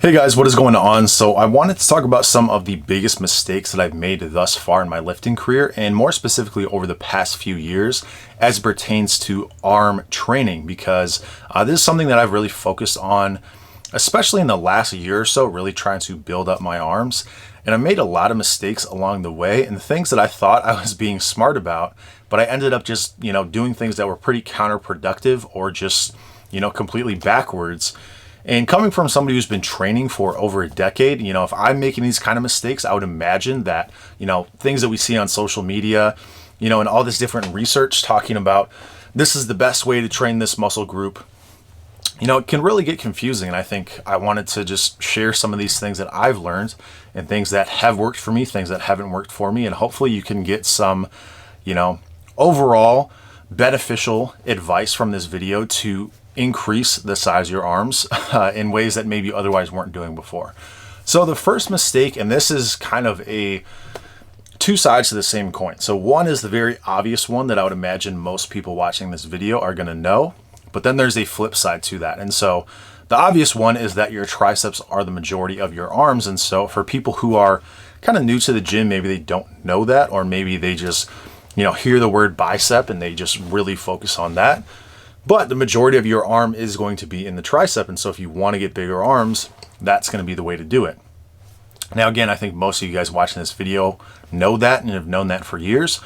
Hey guys, what is going on? So I wanted to talk about some of the biggest mistakes that I've made thus far in my lifting career, and more specifically over the past few years as it pertains to arm training, because this is something that I've really focused on, especially in the last year or so, really trying to build up my arms. And I made a lot of mistakes along the way and things that I thought I was being smart about, but I ended up just, doing things that were pretty counterproductive or just, completely backwards. And coming from somebody who's been training for over a decade, if I'm making these kind of mistakes, I would imagine that, things that we see on social media, and all this different research talking about this is the best way to train this muscle group, it can really get confusing. And I think I wanted to just share some of these things that I've learned and things that have worked for me, things that haven't worked for me. And hopefully you can get some, overall beneficial advice from this video to increase the size of your arms in ways that maybe you otherwise weren't doing before. So the first mistake, and this is kind of two sides to the same coin. So one is the very obvious one that I would imagine most people watching this video are going to know, but then there's a flip side to that. And so the obvious one is that your triceps are the majority of your arms. And so for people who are kind of new to the gym, maybe they don't know that, or maybe they just, hear the word bicep and they just really focus on that. But the majority of your arm is going to be in the tricep. And so if you want to get bigger arms, that's going to be the way to do it. Now, again, I think most of you guys watching this video know that and have known that for years.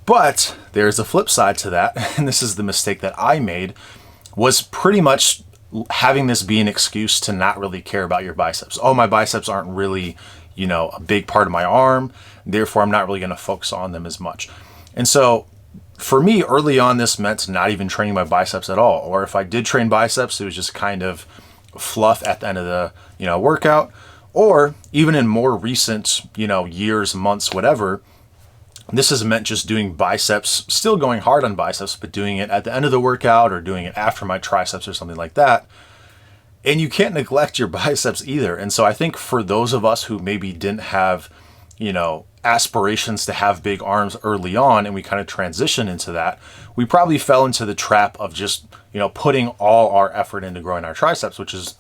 But there's a flip side to that. And this is the mistake that I made, was pretty much having this be an excuse to not really care about your biceps. Oh, my biceps aren't really, a big part of my arm. Therefore, I'm not really going to focus on them as much. And so for me, early on, this meant not even training my biceps at all. Or if I did train biceps, it was just kind of fluff at the end of the, workout. Or even in more recent, years, months, whatever, this has meant just doing biceps, still going hard on biceps, but doing it at the end of the workout or doing it after my triceps or something like that. And you can't neglect your biceps either. And so I think for those of us who maybe didn't have, aspirations to have big arms early on, and we kind of transition into that, we probably fell into the trap of just, putting all our effort into growing our triceps, which is,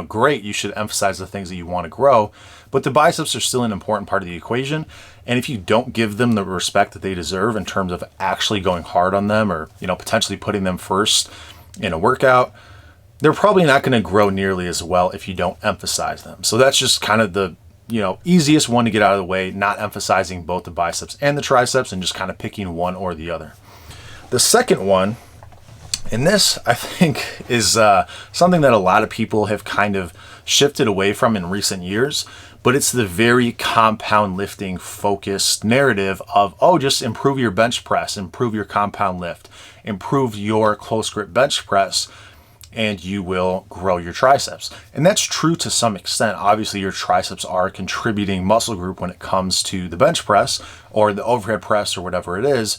great. You should emphasize the things that you want to grow, but the biceps are still an important part of the equation. And if you don't give them the respect that they deserve in terms of actually going hard on them or, potentially putting them first in a workout, they're probably not going to grow nearly as well if you don't emphasize them. So that's just kind of the easiest one to get out of the way, not emphasizing both the biceps and the triceps and just kind of picking one or the other. The second one, and this I think is something that a lot of people have kind of shifted away from in recent years, but it's the very compound lifting focused narrative of, just improve your bench press, improve your compound lift, improve your close grip bench press, and you will grow your triceps. And that's true to some extent. Obviously, your triceps are a contributing muscle group when it comes to the bench press or the overhead press or whatever it is.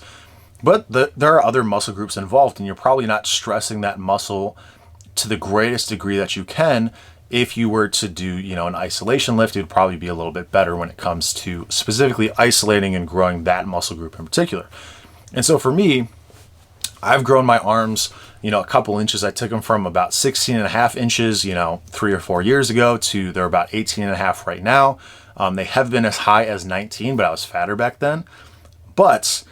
But there are other muscle groups involved, and you're probably not stressing that muscle to the greatest degree that you can. If you were to do, an isolation lift, it would probably be a little bit better when it comes to specifically isolating and growing that muscle group in particular. And so for me, I've grown my arms, a couple inches. I took them from about 16 and a half inches, 3 or 4 years ago to they're about 18 and a half right now. They have been as high as 19, but I was fatter back then. But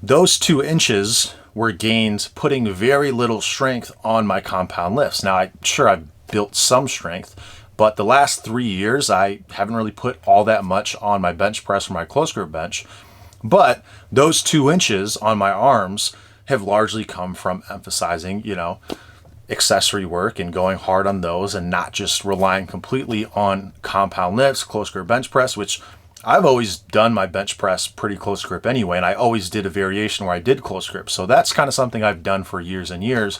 those 2 inches were gained putting very little strength on my compound lifts. Now, I've built some strength, but the last 3 years, I haven't really put all that much on my bench press or my close grip bench. But those 2 inches on my arms have largely come from emphasizing, accessory work and going hard on those and not just relying completely on compound lifts, close grip bench press, which I've always done my bench press pretty close grip anyway. And I always did a variation where I did close grip. So that's kind of something I've done for years and years.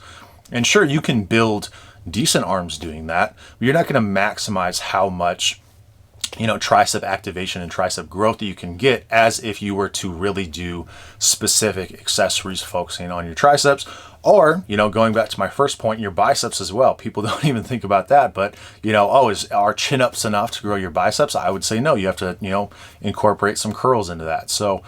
And sure, you can build decent arms doing that, but you're not going to maximize how much tricep activation and tricep growth that you can get as if you were to really do specific accessories focusing on your triceps. Or, going back to my first point, your biceps as well. People don't even think about that, but, is our chin ups enough to grow your biceps? I would say no, you have to, incorporate some curls into that. So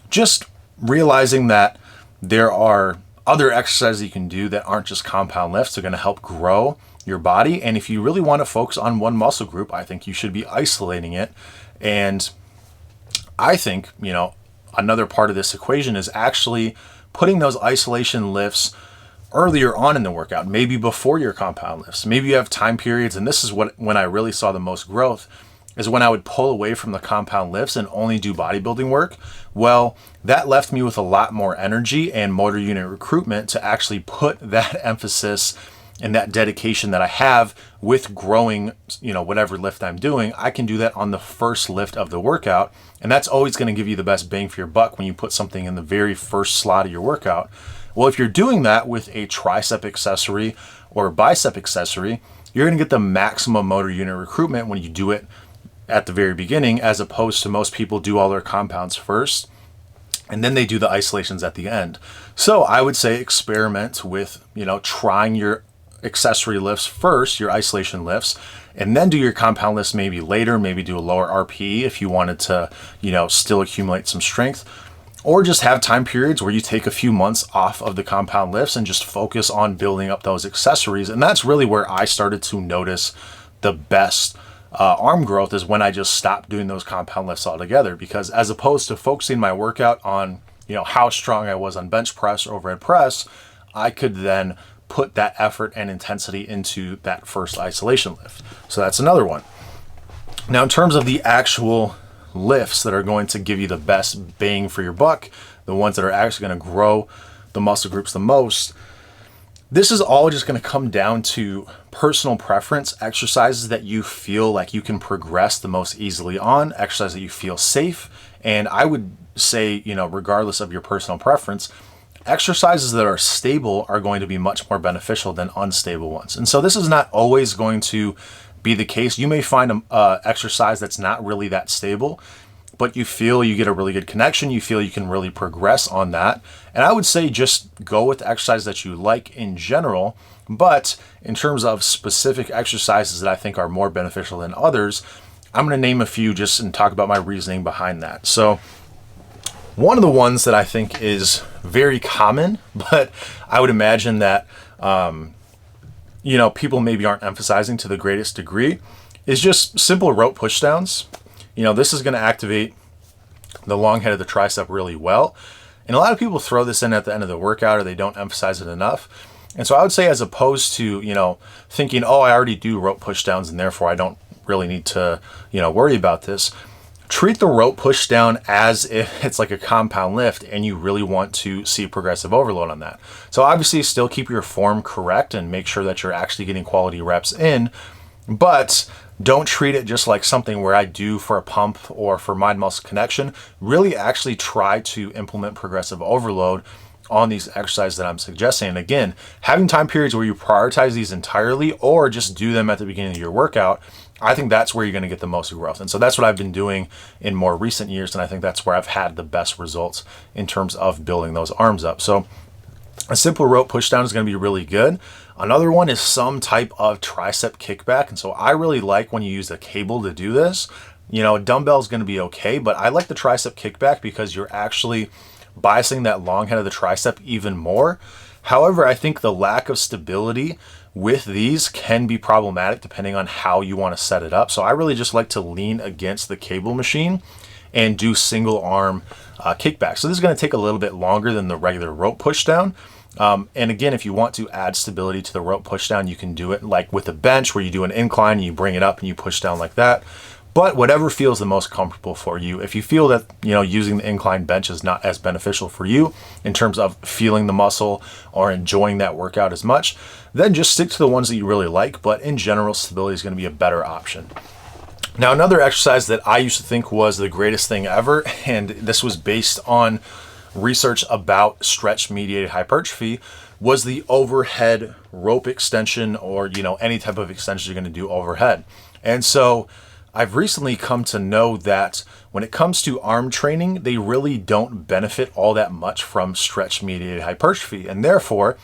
just realizing that there are other exercises you can do that aren't just compound lifts are going to help grow your body. And if you really want to focus on one muscle group, I think you should be isolating it. And I think, another part of this equation is actually putting those isolation lifts earlier on in the workout, maybe before your compound lifts. Maybe you have time periods, and this is when I really saw the most growth, is when I would pull away from the compound lifts and only do bodybuilding work. Well, that left me with a lot more energy and motor unit recruitment to actually put that emphasis and that dedication that I have with growing, whatever lift I'm doing. I can do that on the first lift of the workout. And that's always going to give you the best bang for your buck when you put something in the very first slot of your workout. Well, if you're doing that with a tricep accessory or a bicep accessory, you're going to get the maximum motor unit recruitment when you do it at the very beginning, as opposed to most people do all their compounds first and then they do the isolations at the end. So I would say experiment with, trying your accessory lifts first, your isolation lifts, and then do your compound lifts maybe later, maybe do a lower RPE if you wanted to, still accumulate some strength, or just have time periods where you take a few months off of the compound lifts and just focus on building up those accessories. And that's really where I started to notice the best arm growth, is when I just stopped doing those compound lifts altogether. Because as opposed to focusing my workout on, how strong I was on bench press or overhead press, I could then put that effort and intensity into that first isolation lift. So that's another one. Now, in terms of the actual lifts that are going to give you the best bang for your buck, the ones that are actually going to grow the muscle groups the most, this is all just going to come down to personal preference, exercises that you feel like you can progress the most easily on, exercises that you feel safe. And I would say, regardless of your personal preference, exercises that are stable are going to be much more beneficial than unstable ones. And so this is not always going to be the case. You may find an exercise that's not really that stable, but you feel you get a really good connection. You feel you can really progress on that. And I would say just go with the exercise that you like in general. But in terms of specific exercises that I think are more beneficial than others, I'm going to name a few just and talk about my reasoning behind that. So one of the ones that I think is very common, but I would imagine that, people maybe aren't emphasizing to the greatest degree, is just simple rope pushdowns. This is going to activate the long head of the tricep really well. And a lot of people throw this in at the end of the workout, or they don't emphasize it enough. And so I would say, as opposed to, thinking, oh, I already do rope pushdowns and therefore I don't really need to, worry about this. Treat the rope push down as if it's like a compound lift and you really want to see progressive overload on that. So obviously still keep your form correct and make sure that you're actually getting quality reps in, but don't treat it just like something where I do for a pump or for mind muscle connection. Really actually try to implement progressive overload on these exercises that I'm suggesting. And again, having time periods where you prioritize these entirely or just do them at the beginning of your workout, I think that's where you're going to get the most growth. And so that's what I've been doing in more recent years. And I think that's where I've had the best results in terms of building those arms up. So a simple rope push down is going to be really good. Another one is some type of tricep kickback. And so I really like when you use a cable to do this. A dumbbell is going to be okay, but I like the tricep kickback because you're actually biasing that long head of the tricep even more. However, I think the lack of stability with these can be problematic depending on how you want to set it up. So I really just like to lean against the cable machine and do single arm kickback. So this is going to take a little bit longer than the regular rope push down. And again, if you want to add stability to the rope push down, you can do it like with a bench where you do an incline and you bring it up and you push down like that. But whatever feels the most comfortable for you. If you feel that, using the incline bench is not as beneficial for you in terms of feeling the muscle or enjoying that workout as much, then just stick to the ones that you really like. But in general, stability is going to be a better option. Now, another exercise that I used to think was the greatest thing ever, and this was based on research about stretch-mediated hypertrophy, was the overhead rope extension, or, any type of extension you're going to do overhead. And so I've recently come to know that when it comes to arm training, they really don't benefit all that much from stretch-mediated hypertrophy. And therefore,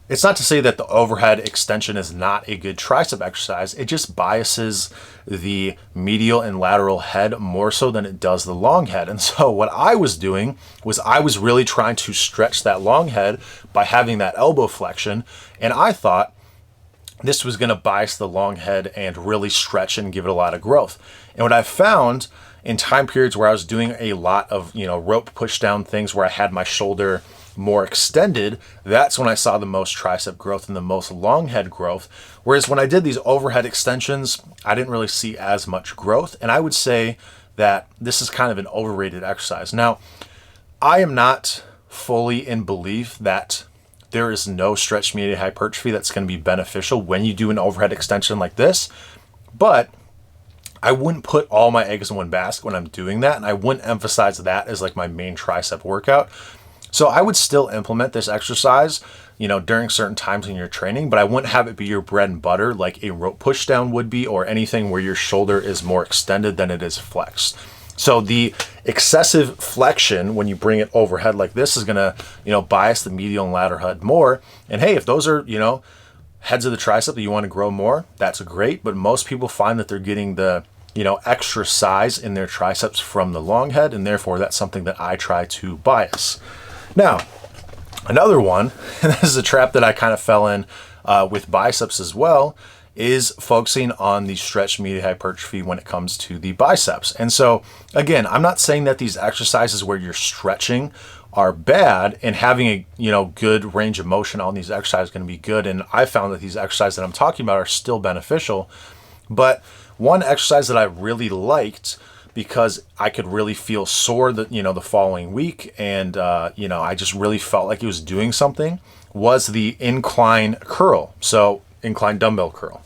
it's not to say that the overhead extension is not a good tricep exercise. It just biases the medial and lateral head more so than it does the long head. And so what I was doing was I was really trying to stretch that long head by having that elbow flexion. And I thought, this was going to bias the long head and really stretch and give it a lot of growth. And what I found in time periods where I was doing a lot of, rope push down things where I had my shoulder more extended, that's when I saw the most tricep growth and the most long head growth. Whereas when I did these overhead extensions, I didn't really see as much growth. And I would say that this is kind of an overrated exercise. Now, I am not fully in belief that there is no stretch mediated hypertrophy that's going to be beneficial when you do an overhead extension like this, but I wouldn't put all my eggs in one basket when I'm doing that, and I wouldn't emphasize that as like my main tricep workout. So I would still implement this exercise, during certain times in your training, but I wouldn't have it be your bread and butter like a rope push down would be, or anything where your shoulder is more extended than it is flexed. So the excessive flexion when you bring it overhead like this is going to, bias the medial and lateral head more. And hey, if those are, heads of the tricep that you want to grow more, that's great. But most people find that they're getting the, extra size in their triceps from the long head. And therefore that's something that I try to bias. Now, another one, and this is a trap that I kind of fell in with biceps as well, is focusing on the stretch mediated hypertrophy when it comes to the biceps. And so again, I'm not saying that these exercises where you're stretching are bad, and having a good range of motion on these exercises is going to be good. And I found that these exercises that I'm talking about are still beneficial. But one exercise that I really liked, because I could really feel sore the following week, and I just really felt like it was doing something, was the incline curl. So incline dumbbell curl.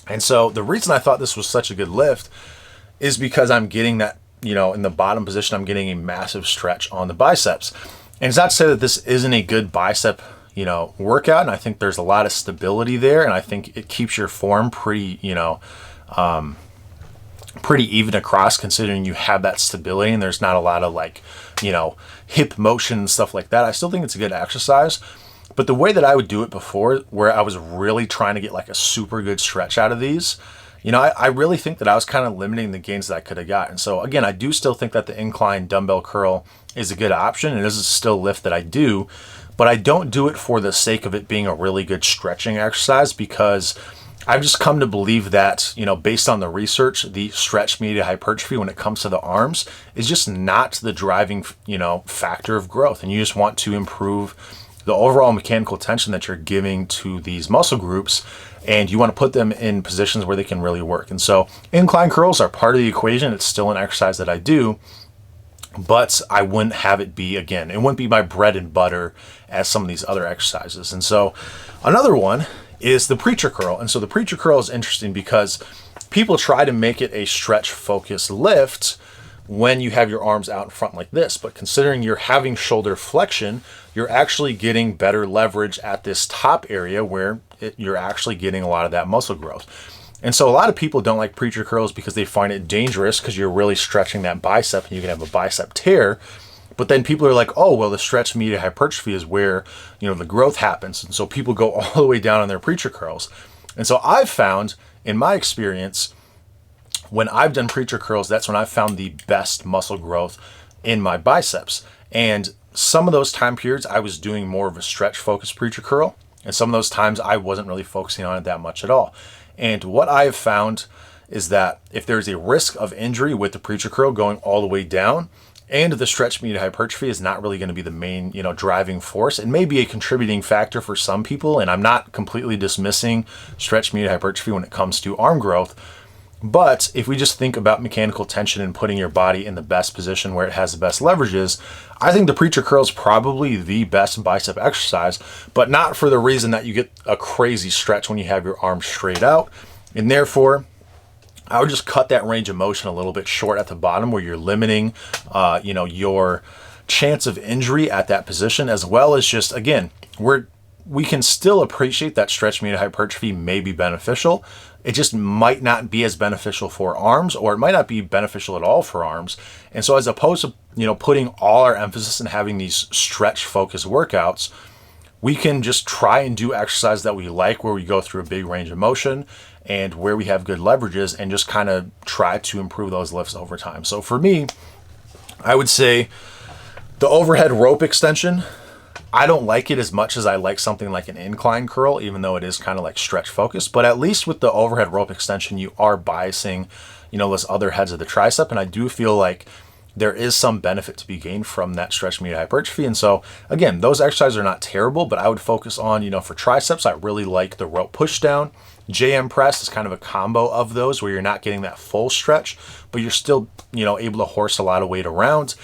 And so the reason I thought this was such a good lift is because I'm getting that, in the bottom position, I'm getting a massive stretch on the biceps. And it's not to say that this isn't a good bicep, workout. And I think there's a lot of stability there. And I think it keeps your form pretty, pretty even across, considering you have that stability and there's not a lot of hip motion and stuff like that. I still think it's a good exercise. But the way that I would do it before, where I was really trying to get like a super good stretch out of these, I really think that I was kind of limiting the gains that I could have gotten. So again, I do still think that the incline dumbbell curl is a good option, and this is still a lift that I do, but I don't do it for the sake of it being a really good stretching exercise, because I've just come to believe that, based on the research, the stretch mediated hypertrophy when it comes to the arms is just not the driving, factor of growth. And you just want to improve the overall mechanical tension that you're giving to these muscle groups, and you want to put them in positions where they can really work. And so incline curls are part of the equation. It's still an exercise that I do, but I wouldn't have it be, again, it wouldn't be my bread and butter as some of these other exercises. And so another one is the preacher curl. And so the preacher curl is interesting because people try to make it a stretch focused lift when you have your arms out in front like this, but considering you're having shoulder flexion, you're actually getting better leverage at this top area where you're actually getting a lot of that muscle growth. And so a lot of people don't like preacher curls because they find it dangerous, because you're really stretching that bicep and you can have a bicep tear. But then people are like, oh, well, the stretch mediated hypertrophy is where, the growth happens. And so people go all the way down on their preacher curls. And so I've found, in my experience, when I've done preacher curls, that's when I've found the best muscle growth in my biceps. And some of those time periods, I was doing more of a stretch focused preacher curl. And some of those times I wasn't really focusing on it that much at all. And what I have found is that if there's a risk of injury with the preacher curl going all the way down, and the stretch mediated hypertrophy is not really going to be the main, driving force, it may be a contributing factor for some people. And I'm not completely dismissing stretch mediated hypertrophy when it comes to arm growth. But if we just think about mechanical tension and putting your body in the best position where it has the best leverages, I think the preacher curl is probably the best bicep exercise, but not for the reason that you get a crazy stretch when you have your arms straight out. And therefore, I would just cut that range of motion a little bit short at the bottom, where you're limiting, your chance of injury at that position, as well as just, again, we can still appreciate that stretch mediated hypertrophy may be beneficial. It just might not be as beneficial for arms, or it might not be beneficial at all for arms. And so as opposed to, putting all our emphasis in having these stretch focused workouts, we can just try and do exercise that we like, where we go through a big range of motion and where we have good leverages, and just kind of try to improve those lifts over time. So for me, I would say the overhead rope extension I don't like it as much as I like something like an incline curl, even though it is kind of like stretch focused. But at least with the overhead rope extension, you are biasing, those other heads of the tricep. And I do feel like there is some benefit to be gained from that stretch medial hypertrophy. And so again, those exercises are not terrible, but I would focus on, for triceps, I really like the rope push down. JM press is kind of a combo of those where you're not getting that full stretch, but you're still, able to horse a lot of weight around,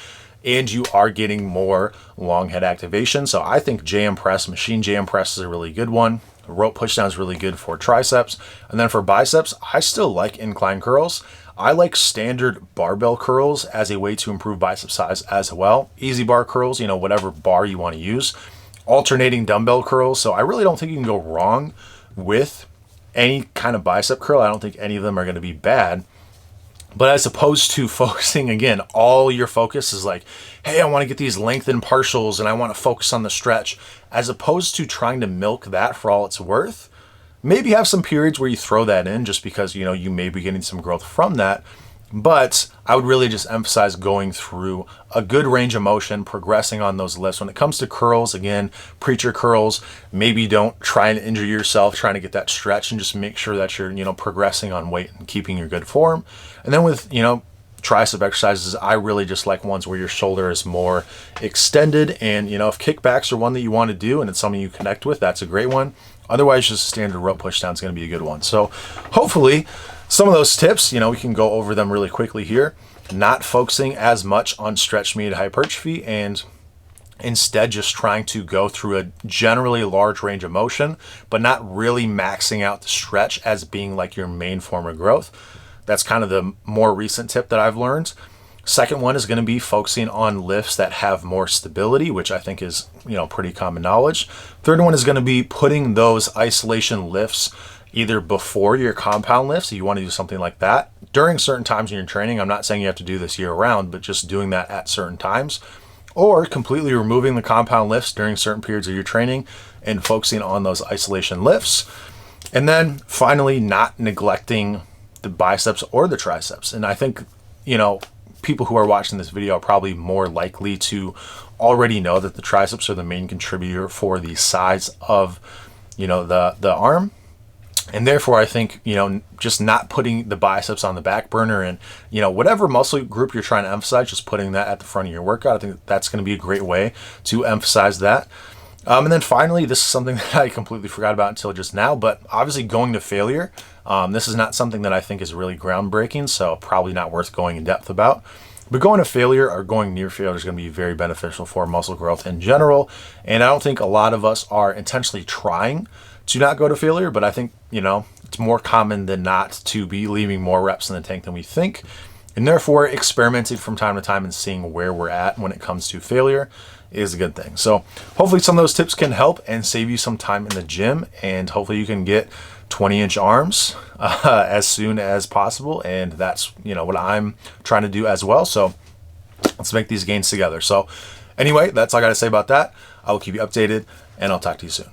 and you are getting more long head activation. So I think JM press, machine JM press is a really good one. The rope push down is really good for triceps. And then for biceps, I still like incline curls. I like standard barbell curls as a way to improve bicep size as well. Easy bar curls, whatever bar you want to use. Alternating dumbbell curls. So I really don't think you can go wrong with any kind of bicep curl. I don't think any of them are going to be bad. But as opposed to focusing, again, all your focus is like, hey, I want to get these lengthened partials and I want to focus on the stretch, as opposed to trying to milk that for all it's worth. Maybe have some periods where you throw that in just because, you may be getting some growth from that. But I would really just emphasize going through a good range of motion, progressing on those lifts. When it comes to curls, again, preacher curls, maybe don't try and injure yourself trying to get that stretch, and just make sure that you're, progressing on weight and keeping your good form. And then with, tricep exercises, I really just like ones where your shoulder is more extended. And, if kickbacks are one that you want to do and it's something you connect with, that's a great one. Otherwise, just a standard rope push down is going to be a good one. So hopefully some of those tips, we can go over them really quickly here. Not focusing as much on stretch medial hypertrophy, and instead just trying to go through a generally large range of motion, but not really maxing out the stretch as being like your main form of growth. That's kind of the more recent tip that I've learned. Second one is going to be focusing on lifts that have more stability, which I think is, pretty common knowledge. Third one is going to be putting those isolation lifts either before your compound lifts, if you want to do something like that, during certain times in your training. I'm not saying you have to do this year round, but just doing that at certain times, or completely removing the compound lifts during certain periods of your training and focusing on those isolation lifts. And then finally, not neglecting the biceps or the triceps. And I think, people who are watching this video are probably more likely to already know that the triceps are the main contributor for the size of, the arm. And therefore, I think, just not putting the biceps on the back burner, and, whatever muscle group you're trying to emphasize, just putting that at the front of your workout. I think that's going to be a great way to emphasize that. And then finally, this is something that I completely forgot about until just now, but obviously going to failure. This is not something that I think is really groundbreaking, so probably not worth going in depth about. But going to failure or going near failure is going to be very beneficial for muscle growth in general. And I don't think a lot of us are intentionally trying to not go to failure, but I think, it's more common than not to be leaving more reps in the tank than we think. And therefore, experimenting from time to time and seeing where we're at when it comes to failure is a good thing. So hopefully some of those tips can help and save you some time in the gym, and hopefully you can get 20-inch arms as soon as possible. And that's, what I'm trying to do as well. So let's make these gains together. So anyway, that's all I got to say about that. I will keep you updated, and I'll talk to you soon.